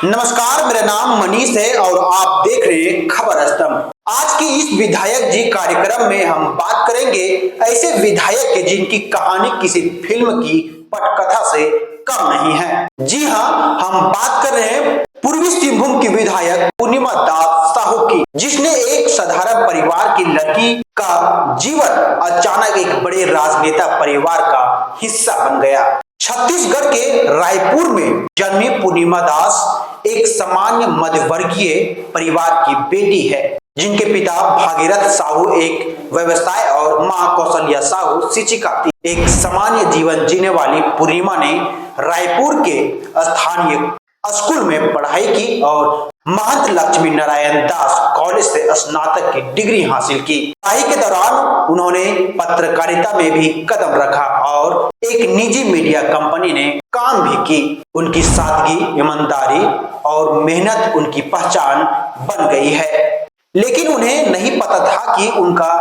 नमस्कार, मेरा नाम मनीष है और आप देख रहे हैं खबर स्तंभ। आज की इस विधायक जी कार्यक्रम में हम बात करेंगे ऐसे विधायक के जिनकी कहानी किसी फिल्म की पटकथा से कम नहीं है। जी हाँ, हम बात कर रहे हैं पूर्वी सिंहभूम की विधायक पूर्णिमा दास साहू की, जिसने एक साधारण परिवार की लड़की का जीवन अचानक एक बड़े राजनेता परिवार का हिस्सा बन गया। छत्तीसगढ़ के रायपुर में जन्मी पूर्णिमा दास एक सामान्य मध्यवर्गीय परिवार की बेटी है, जिनके पिता भागीरथ साहू एक व्यवसाय और मां कौशल्या साहू शिक्षिका थी। एक सामान्य जीवन जीने वाली पूर्णिमा ने रायपुर के स्थानीय स्कूल में पढ़ाई की और महंत लक्ष्मी नारायण दास कॉलेज से स्नातक की डिग्री हासिल की। पढ़ाई के दौरान उन्होंने पत्रकारिता में भी कदम रखा और एक निजी मीडिया कंपनी ने काम भी की। उनकी सादगी, ईमानदारी और मेहनत उनकी पहचान बन गई है, लेकिन उन्हें नहीं पता था कि उनका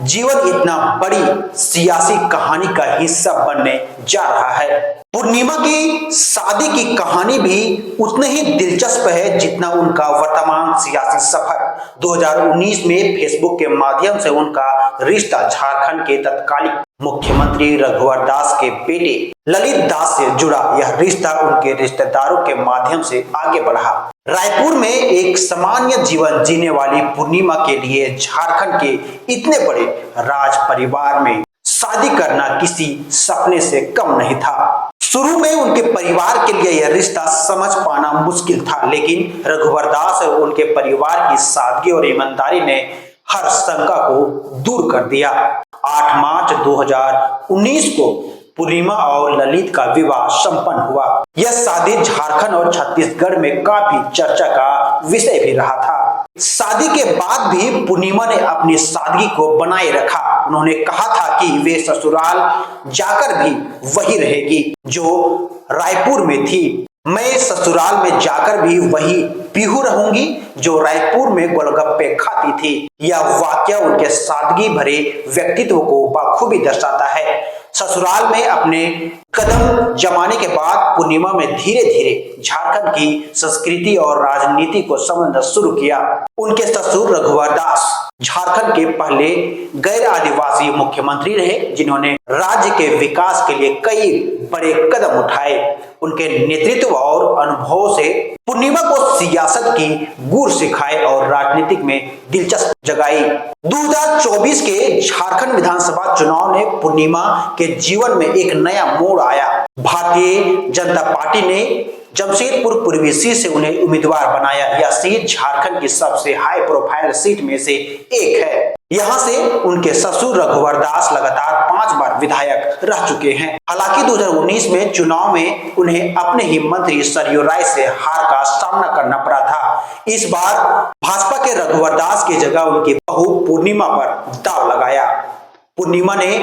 जीवन इतना बड़ी सियासी कहानी का हिस्सा बनने जा रहा है। पूर्णिमा की शादी की कहानी भी उतनी ही दिलचस्प है जितना उनका वर्तमान सियासी सफर। 2019 में फेसबुक के माध्यम से उनका रिश्ता झारखंड के तत्कालीन मुख्यमंत्री रघुवर दास के बेटे ललित दास से जुड़ा। यह रिश्ता उनके रिश्तेदारों के माध्यम से आगे बढ़ा। रायपुर में एक सामान्य जीवन जीने वाली पूर्णिमा के लिए झारखंड के इतने बड़े राज परिवार में शादी करना किसी सपने से कम नहीं था। शुरू में उनके परिवार के लिए यह रिश्ता समझ पाना मुश्किल था, लेकिन रघुवर दास और उनके परिवार की सादगी और ईमानदारी ने हर शंका को दूर कर दिया। 8 मार्च 2019 को पूर्णिमा और ललित का विवाह संपन्न हुआ। यह शादी झारखंड और छत्तीसगढ़ में काफी चर्चा का विषय भी रहा था। शादी के बाद भी पूर्णिमा ने अपनी सादगी को बनाए रखा। उन्होंने कहा था कि वे ससुराल जाकर भी वही रहेगी जो रायपुर में थी। मैं ससुराल में जाकर भी वही पीहू रहूंगी जो रायपुर में गोलगप्पे खाती थी। यह वाक्य उनके सादगी भरे व्यक्तित्व को बखूबी दर्शाता है। ससुराल में अपने कदम जमाने के बाद पूर्णिमा में धीरे धीरे झारखंड की संस्कृति और राजनीति को समझना शुरू किया। उनके ससुर रघुवर दास झारखंड के पहले गैर आदिवासी मुख्यमंत्री रहे, जिन्होंने राज्य के विकास के लिए कई बड़े कदम उठाए। उनके नेतृत्व और अनुभव से पूर्णिमा को सियासत की गुर सिखाए और राजनीतिक में दिलचस्पी जगाई। 2024 के झारखंड विधानसभा चुनाव ने पूर्णिमा के जीवन में एक नया मोड़ आया। भारतीय जनता पार्टी ने जमशेदपुर पूर्वी सीट से उन्हें उम्मीदवार बनाया। यह सीट झारखंड की सबसे हाई प्रोफाइल सीट में से एक है। यहाँ से उनके ससुर रघुवर दास लगातार 5 बार विधायक रह चुके हैं। हालांकि 2019 में चुनाव में उन्हें अपने ही मंत्री सरयू राय से हार का सामना करना पड़ा था। इस बार भाजपा के रघुवर दास की जगह उनकी बहू पूर्णिमा पर दांव लगाया। पूर्णिमा ने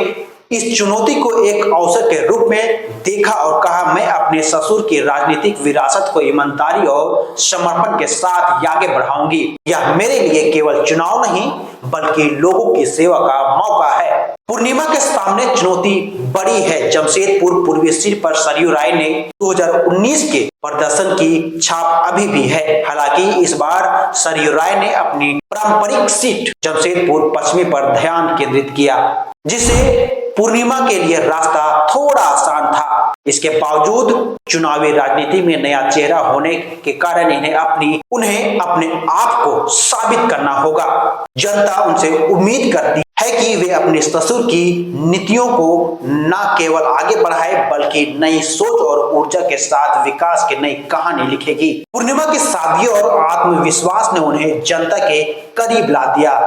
इस चुनौती को एक अवसर के रूप में देखा और कहा, मैं अपने ससुर की राजनीतिक विरासत को ईमानदारी और समर्पण के साथ आगे बढ़ाऊंगी। यह मेरे लिए केवल चुनाव नहीं बल्कि लोगों की सेवा का मौका है। पूर्णिमा के सामने चुनौती बड़ी है। जमशेदपुर पूर्वी सीट पर सरयू राय ने 2019 के प्रदर्शन की छाप अभी भी है। हालांकि इस बार सरयू राय ने अपनी पारंपरिक सीट जमशेदपुर पश्चिमी पर ध्यान केंद्रित किया, जिसे पूर्णिमा के लिए रास्ता थोड़ा आसान था। इसके बावजूद चुनावी राजनीति में नया चेहरा होने के कारण उन्हें अपने आप को साबित करना होगा। जनता उनसे उम्मीद करती है कि वे अपने ससुर की नीतियों को न केवल आगे बढ़ाए बल्कि नई सोच और ऊर्जा के साथ विकास की नई कहानी लिखेगी। पूर्णिमा की सादगी और आत्मविश्वास ने उन्हें जनता के करीब ला दिया।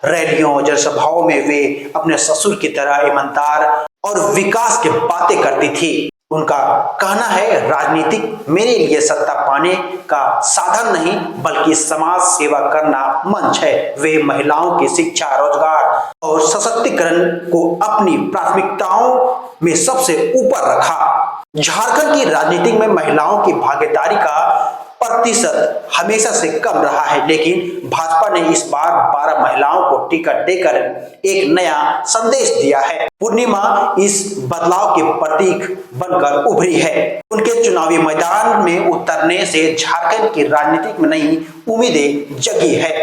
रैलियों, जनसभाओं में वे अपने ससुर की तरह ईमानदार और विकास की बातें करती थी। उनका कहना है, राजनीतिक मेरे लिए सत्ता पाने का साधन नहीं बल्कि समाज सेवा करना मंच है। वे महिलाओं की शिक्षा, रोजगार और सशक्तिकरण को अपनी प्राथमिकताओं में सबसे ऊपर रखा। झारखंड की राजनीति में महिलाओं की भागीदारी का प्रतिशत हमेशा से कम रहा है, लेकिन भाजपा ने इस बार 12 महिलाओं को टिकट देकर एक नया संदेश दिया है। पूर्णिमा इस बदलाव के प्रतीक बनकर उभरी है। उनके चुनावी मैदान में उतरने से झारखंड की राजनीति में नई उम्मीदें जगी है।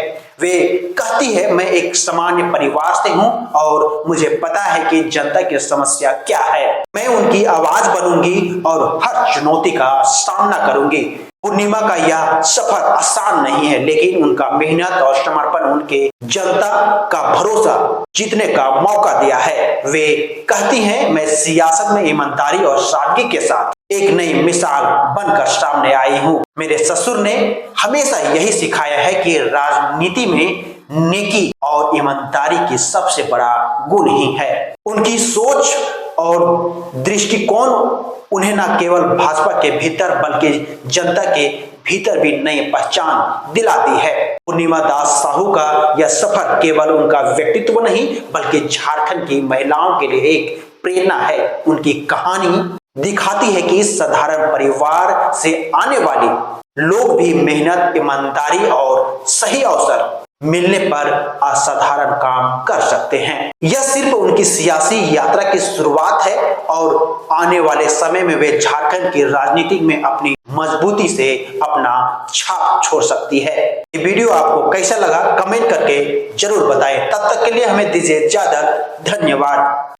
वे कहती है, मैं एक सामान्य परिवार से हूं और मुझे पता है कि जनता की समस्या क्या है। मैं उनकी आवाज बनूंगी और हर चुनौती का सामना करूंगी। पूर्णिमा का यह सफर आसान नहीं है, लेकिन उनका मेहनत और समर्पण उनके जनता का भरोसा जीतने का मौका दिया है। वे कहती हैं, मैं सियासत में ईमानदारी और सादगी के साथ एक नई मिसाल बनकर सामने आई हूँ। मेरे ससुर ने हमेशा यही सिखाया है कि राजनीति में नेकी और ईमानदारी की सबसे बड़ा गुण ही है। उनकी सोच और दृष्टिकोण उन्हें न केवल भाजपा के भीतर बल्कि जनता के भीतर भी नई पहचान दिलाती है। पूर्णिमा दास साहू का यह सफर केवल उनका व्यक्तित्व नहीं बल्कि झारखंड की महिलाओं के लिए एक प्रेरणा है। उनकी कहानी दिखाती है कि इस साधारण परिवार से आने वाले लोग भी मेहनत, ईमानदारी और सही अवसर मिलने पर असाधारण काम कर सकते हैं। यह सिर्फ उनकी सियासी यात्रा की शुरुआत है और आने वाले समय में वे झारखंड की राजनीति में अपनी मजबूती से अपना छाप छोड़ सकती है। ये वीडियो आपको कैसा लगा कमेंट करके जरूर बताएं। तब तक के लिए हमें दीजिए इजाजत। धन्यवाद।